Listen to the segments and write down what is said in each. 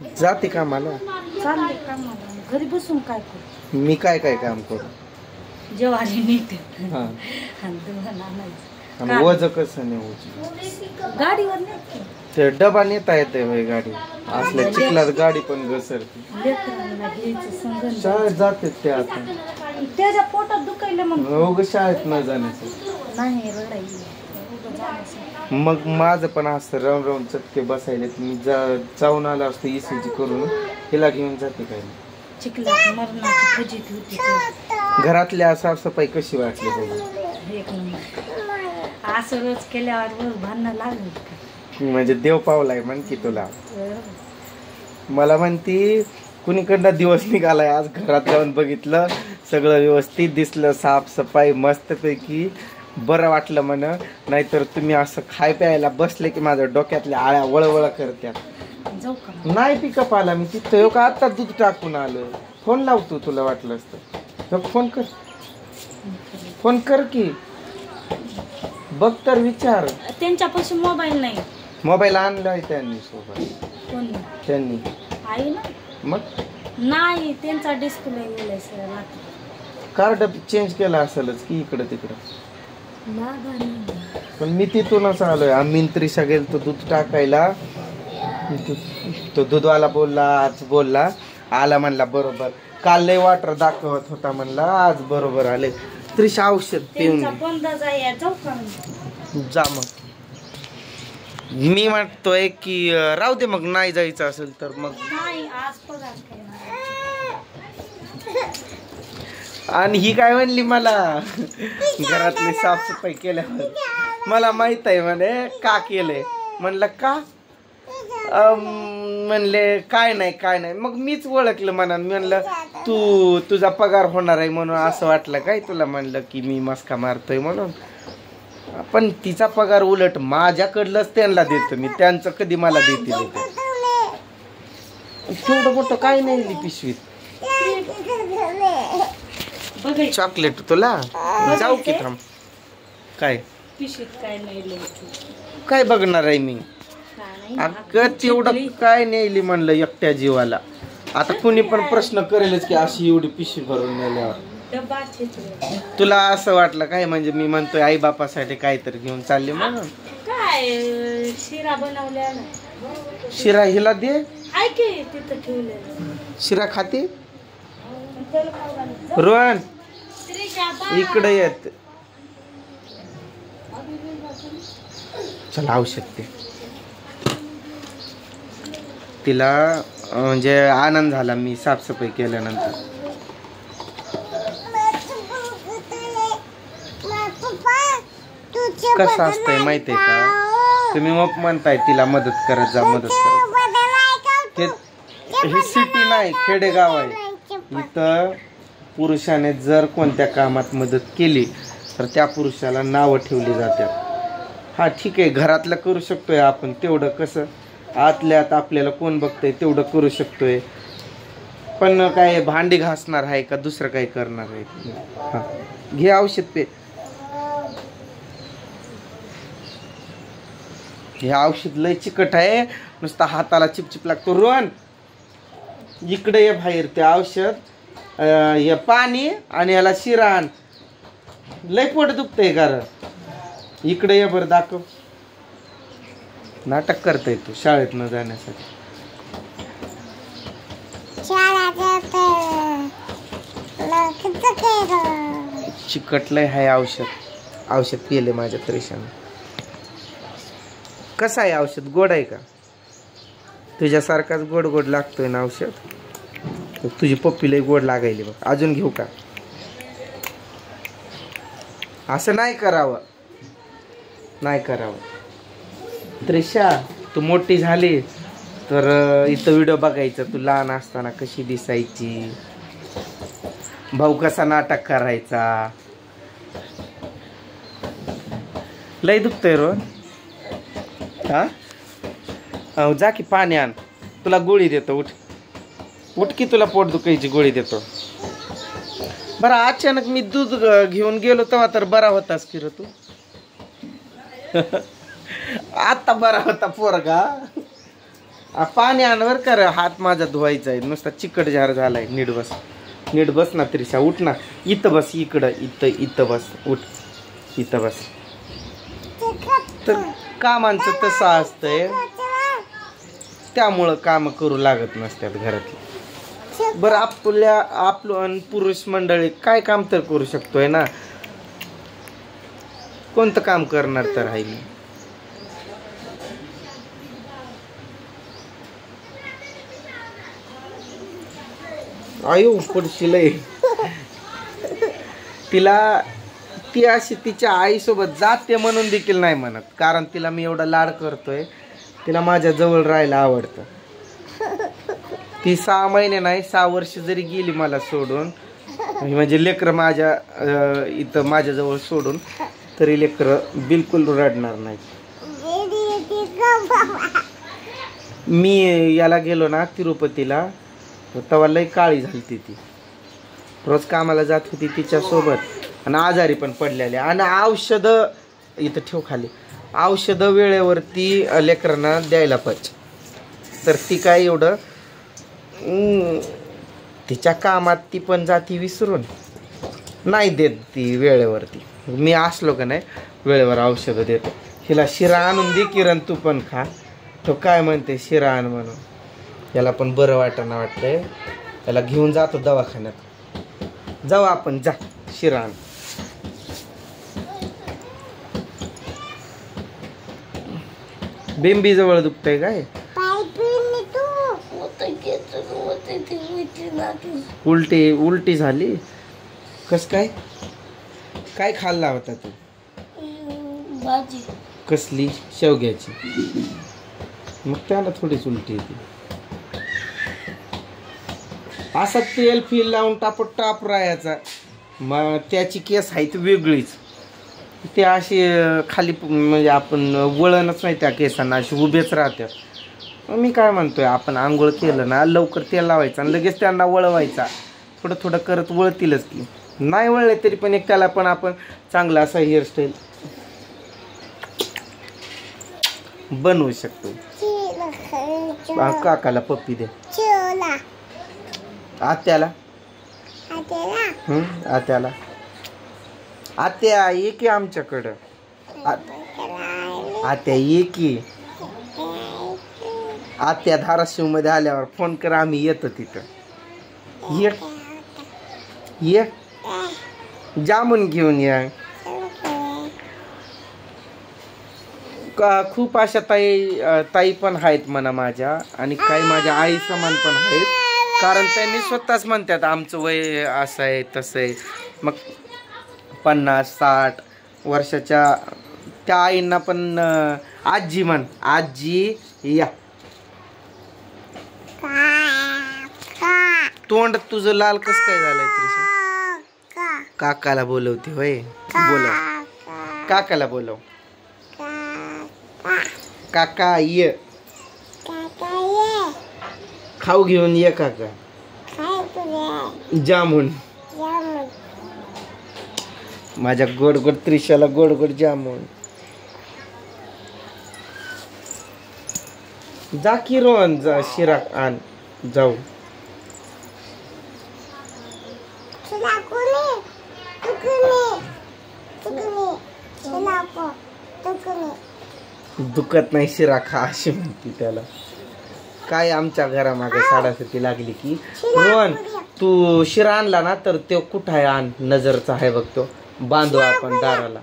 जाते कामाला? चालले कामाला. घरी बसून काय करू? मी काय काय काम करू? जेवारी नीट हा. आणि दुधाला आणायचं. आणि वज कसं नेऊ? गाडीवर नाही ते डबा नेता येते होय गाडी? असल्या चिखलात गाडी पण घसरते. लेकरांना घ्यायचं संगण. शाळेत जाते ते आता. त्याच्या पोटात दुखायला मग शाळेत न जाण्याचं नाही रडायला जाण्याचं. मग माझं पण असं राऊंड राऊंड चटके बसायले. मी जाऊन आला असतो ECG करून. हिला घेऊन जाते काय? चिखलात मरणाची फजिती होती. घरातल्या साफसफाई कशी वाटली बघा? एक नंबर. असं रोज केल्यावर रोज भांडणं लागलं का? म्हणजे देव पावलाय म्हण की तुला. मला म्हणती कुणीकडनं दिवस निघालाय. आज घरात जाऊन बघितलं सगळं व्यवस्थित दिसलं, साफसफाई मस्तपैकी, बरं वाटलं म्हण. नाहीतर तुम्ही असं खाय प्यायला बसले की माझ्या डोक्यातल्या आळ्या वळवळ करत्या. जाऊ का? नाही पिकअप आला. मी तिथं येऊ का? आता दूध टाकून आलं. फोन लावतो तुला वाटलं असतं. फोन कर, फोन कर की. बघ तर विचार. त्यांच्यापाशी मोबाईल नाही. मोबाईल आणलाय त्यांनी सोबत. कोण? त्यांनी. आई ना. मग नाही, त्यांचा डिस्प्ले गेलाय सर. कार्ड चेंज केला असेलच की इकडं तिकडं. पण मी तिथूनच आलोय. आम्ही त्रिशा गेलतो दूध टाकायला. तो दूधवाला बोलला, आज बोलला, आला म्हणला बरोबर. काल लय वाटर दाखवत होता म्हणला, आज बरोबर आले. त्रिशा औषध पिऊन जाऊ का? जा मग. मी म्हणतोय की राहू दे मग. नाही जायचं असेल तर मग नाही. आज पगार आणि ही काय म्हणली मला घरातली साफसफाई केल्यावर मला माहित आहे म्हणे का केलंय. म्हणलं का? म्हणले काय नाही काय नाही. मग मीच ओळखलं म्हणा. म्हणलं तुझा पगार होणार आहे म्हणून असं वाटलं काय तुला? म्हणलं की मी मस्का मारतोय म्हणून. पण तिचा पगार उलट माझ्याकडलंच त्यांना देतो मी. त्यांचं कधी मला देतील? तेवढं मोठं काय नाही पिशवीत. चॉकलेट तुला? जाऊ की थांब. काय पिशवीत काय नाही? काय बघणार आहे मी? अगं तेवढं काय नेली म्हणलं एकट्या जीवाला. आता कुणी पण प्रश्न करेलच की अशी एवढी पिशवी भरून नेल्यावर. तुला असं वाटलं काय म्हणजे मी म्हणतोय आई बापासाठी काहीतरी घेऊन चालले म्हणून? काय शिरा बनवलेला. शिरा हिला दे. तिथं ठेवलेलं शिरा खाते. रोहन इकडे येत. चला औषध ते. तिला म्हणजे आनंद झाला मी साफसफाई केल्यानंतर. कसं असतंय माहितीये का? तुम्ही मग म्हणताय तिला मदत करत जा, मदत करत. हे सिटी नाही, खेडेगाव आहे. इथं पुरुषाने जर कोणत्या कामात मदत केली तर त्या पुरुषाला नावं ठेवली जातात. हा ठीक आहे, घरातलं करू शकतोय आपण तेवढं. कसं आतल्यात आपल्याला कोण बघतंय तेवढं करू शकतोय. पण काय भांडी घासणार आहे का दुसरं काही करणार आहे? हा घे औषध पे. हे औषध लय चिकट आहे, नुसता हाताला चिपचिप लागतो. रोहन इकडे ये बाहेर. ते औषध हे पाणी आणि याला शिरा आण. लय पोट दुखतंय का? इकडे ये बरं, दाखव. नाटक करतोय तू शाळेत न जाण्यासाठी. चिकटलंय हाय औषध. औषध पिले माझ्या त्रिशाने. कसं आहे औषध? गोड आहे का? तुझ्यासारखाच गोड गोड लागतोय ना औषध. तुझी पप्पी लय गोड लागायली बघ. अजून घेऊ का? असं नाही करावं, नाही करावं. त्रिशा तू मोठी झाली तर इथं व्हिडिओ बघायचा. तू लहान असताना कशी दिसायची, भाऊ कसा नाटक करायचा. लय दुखतंय रो. हा जा की पाणी आण. तुला गोळी देतो. उठ उठ की, तुला पोट दुखायची गोळी देतो. बरं अचानक मी दूध घेऊन गेलो तेव्हा तर बरा होतास की रे तू. आता बरा होता पोरगा. पाणी आणवर कर, हात माझा धुवायचा आहे, नुसता चिकट झार झालाय. नीट बस ना त्रिशा, उठ ना. इथं बस, इकडं इथं बस, उठ इथं बस. तर कामांचं तसं असतंय, त्यामुळं काम करू लागत नसतात घरातली. बरं आपलं पुरुष मंडळी काय काम तर करू शकतोय ना. कोणतं काम करणार तर राहिली. आयो पडशील. ती अशी तिच्या आईसोबत जाते म्हणून देखील नाही म्हणत, कारण तिला मी एवढा लाड करतोय, तिला माझ्या जवळ राहायला आवडतं. ती 6 महिने नाही 6 वर्ष जरी गेली मला सोडून, म्हणजे लेकरं माझ्या इथं माझ्याजवळ सोडून, तरी लेकरं बिलकुल रडणार नाही. मी याला गेलो ना तिरुपतीला, तेव्हा लई काळी झाली ती. रोज कामाला जात होती तिच्यासोबत आणि आजारी पण पडलेले. आणि औषधं इथं ठेव खाली, औषधं वेळेवरती लेकरांना द्यायला पाहिजे. तर ती काय एवढं तिच्या कामात ती पण जाती विसरून नाही देत ती वेळेवरती. मी असलो का नाही वेळेवर औषधं देतो. हिला शिरा आणून दे किरण, तू पण खा. तो काय म्हणते शिरा आण म्हणून. याला पण बरं वाटणं वाटतंय, याला घेऊन जातो दवाखान्यात. जाऊ आपण, जा शिरा आण. बेंबी जवळ दुखतंय काय? उलटी झाली. कस काय? काय खाल्ला होता तू? भाजी. कसली? शेवग्याची. मग त्याला थोडीच उलटी येते. असा तेल फील लावून टाप राहायचा. मग त्याची केस आहे ती वेगळीच. ते अशी खाली म्हणजे आपण वळणच नाही त्या केसांना, अशी उभेच राहतात. मी काय म्हणतोय, आपण आंघोळ केलं ना लवकर तेल लावायचं आणि लगेच त्यांना वळवायचा. थोडं थोडं करत वळतीलच की. नाही वळले तरी पण एक त्याला पण आपण चांगला असा हेअरस्टाईल बनवू शकतो. काकाला पप्पी दे. आत्याला आत्याला आत्या ये की आमच्याकडं. आत्या ये की. आत्या धाराशिव मध्ये आल्यावर फोन कर, आम्ही येतो तिथं. ये जामून घेऊन या. खूप अशा ताई पण आहेत म्हणा माझ्या, आणि काही माझ्या आई समान पण आहेत. कारण त्यांनी स्वतःच म्हणतात आमचं वय असं आहे तसं आहे. मग 50-60 वर्षाच्या त्या आईंना पण आजी म्हण. आजी या. तोंड तुझं लाल कस काय झालंय त्रिशा? काकाला बोलवते होय. बोलव काकाला, बोलव. काका ये. खाऊ घेऊन ये काका. जामून. माझ्या गोड गोड त्रिशाला गोड गोड जामून. जा की रोहन, जा शिरा आण. जाऊ. दुखत नाही शिरा खा अशी म्हणते त्याला. काय आमच्या घरामागे साडासती लागली की, रोहन तू शिरा आणला ना तर तो कुठं आहे आण, नजरचा आहे बघ, तो बांधू आपण दाराला.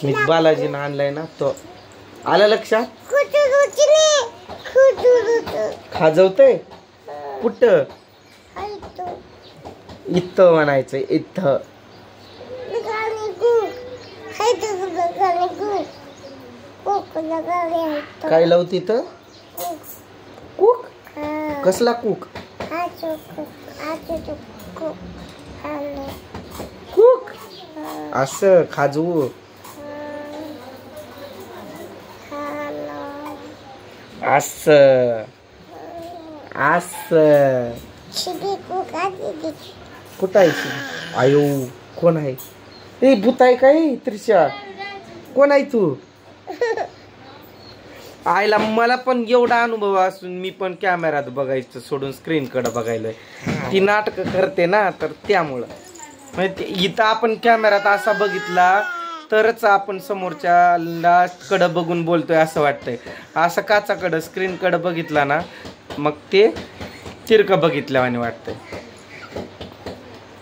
मी बालाजीनं आणलाय ना तो. आला लक्षात? खाजवतय कुठं? इथं म्हणायचं, इथं. काय लावती तर? कुक? कसला कुक? कुक असं खाजवू. असं असं कुठं आहे? आयो कोण आहे? ए भूत आहे काय त्रिशा? कोण आहे तू? आईला मला पण एवढा अनुभव असून मी पण कॅमेऱ्यात बघायचं सोडून स्क्रीन कडे बघायला ती नाटक करते ना, तर त्यामुळं म्हणजे इथं आपण कॅमेऱ्यात असा बघितला तरच आपण समोरच्या कडं बघून बोलतोय असं वाटतंय. असं काचाकडं स्क्रीन कडे बघितला ना मग ते तिरकं बघितल्यावानी वाटतंय.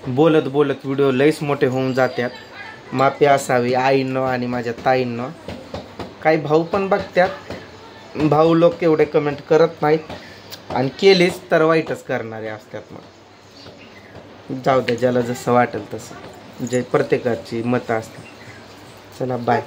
बोलत बोलत व्हिडिओ लईच मोठे होऊन जातात. माफी असावी आईंनो आणि माझ्या ताईंनो. काही भाऊ पण बघतात, भाऊ लोक एवढे कमेंट करत नाहीत आणि केलीच तर वाईटच करणारे असतात. मग जाऊ द्या, ज्याला जसं वाटेल तसं, जे प्रत्येकाची मतं असतात. चला बाय.